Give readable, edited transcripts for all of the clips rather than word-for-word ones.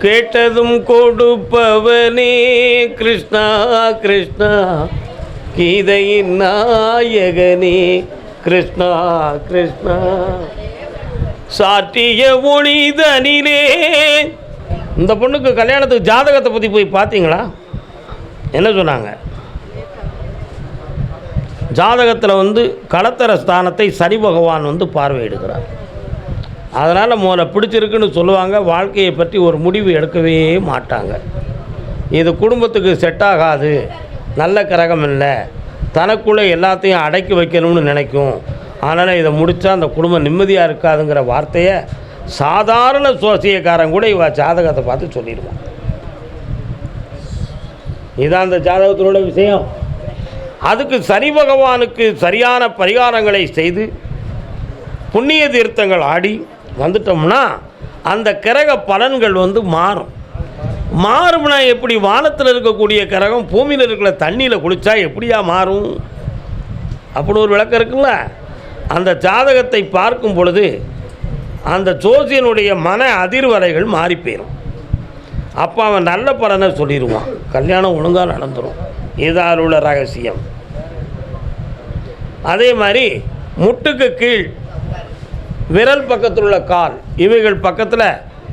கேட்டதும் கொடுப்பவனே கிருஷ்ணா கிருஷ்ணா, கீதையின் நாயகனே கிருஷ்ணா கிருஷ்ணா. சாற்றிய ஒளிதனிலே. இந்த பொண்ணுக்கு கல்யாணத்துக்கு ஜாதகத்தை பற்றி போய் பார்த்தீங்களா? என்ன சொன்னாங்க? ஜாதகத்தில் களத்திர ஸ்தானத்தை சனி பகவான் பார்வையிடுகிறார். அதனால் முதல்ல பிடிச்சிருக்குன்னு சொல்லுவாங்க. வாழ்க்கையை பற்றி ஒரு முடிவு எடுக்கவே மாட்டாங்க. இது குடும்பத்துக்கு செட் ஆகாது, நல்ல கிரகம் இல்லை, தனக்குள்ளே எல்லாத்தையும் அடக்கி வைக்கணும்னு நினைக்கும். அதனால் இதை முடித்தா அந்த குடும்பம் நிம்மதியாக இருக்காதுங்கிற வார்த்தையை சாதாரண சோசியக்காரன் கூட இவ ஜாதகத்தை பார்த்து சொல்லிடுவான். இதுதான் அந்த ஜாதகத்தினோட விஷயம். அதுக்கு சனி பகவானுக்கு சரியான பரிகாரங்களை செய்து புண்ணிய தீர்த்தங்கள் ஆடி வந்துட்டோம்னா அந்த கிரக பலன்கள் மாறும். மாறும்னா எப்படி? வானத்தில் இருக்கக்கூடிய கிரகம் பூமியில் இருக்கிற தண்ணியில் குளித்தா எப்படியா மாறும்? அப்படி ஒரு விளக்கம் இருக்குல்ல. அந்த ஜாதகத்தை பார்க்கும் பொழுது அந்த ஜோசியனுடைய மன அதிர்வலைகள் மாறி போயிடும். அப்போ அவன் நல்ல பலனை சொல்லிடுவான், கல்யாணம் ஒழுங்காக நடந்துடும். இதால் உள்ள ரகசியம். அதே மாதிரி முட்டுக்கு கீழ், விரல் பக்கத்தில் உள்ள கால், இவைகள் பக்கத்தில்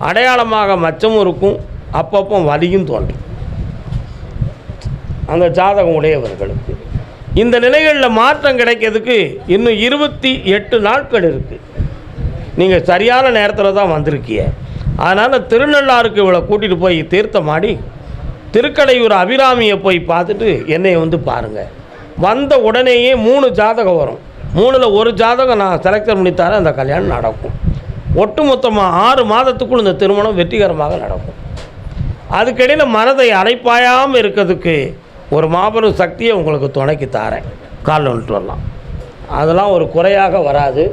அடையாளமாக மச்சமும் இருக்கும், அப்பப்போ வலியும் தோன்றும் அந்த ஜாதகம் உடையவர்களுக்கு. இந்த நிலைகளில் மாற்றம் கிடைக்கிறதுக்கு இன்னும் 28 நாட்கள் இருக்குது. நீங்கள் சரியான நேரத்தில் தான் வந்திருக்கீங்க. அதனால் திருநள்ளாருக்கு இவளை கூட்டிகிட்டு போய் தீர்த்தமாடி திருக்கடையூர் அபிராமியை போய் பார்த்துட்டு என்னை பாருங்கள். வந்த உடனேயே 3 ஜாதகம் வரும். 3ல் ஒரு ஜாதகம் நான் செலக்ட் பண்ணித்தாரேன், அந்த கல்யாணம் நடக்கும். ஒட்டு மொத்தமாக 6 மாதத்துக்குள் இந்த திருமணம் வெற்றிகரமாக நடக்கும். அதுக்கிடையில் மனதை அலைப்பாயாமல் இருக்கிறதுக்கு ஒரு மாபெரும் சக்தியை உங்களுக்கு துணைக்கு தாரேன். காலில் வந்துட்டு வரலாம். அதெல்லாம் ஒரு குறையாக வராது.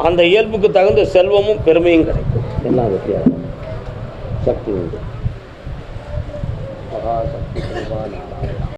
அந்த இயல்புக்கு தகுந்த செல்வமும் பெருமையும் கிடைக்கும். என்ன வித்தியாசம்? சக்தி உண்டு. மகாசக்தி.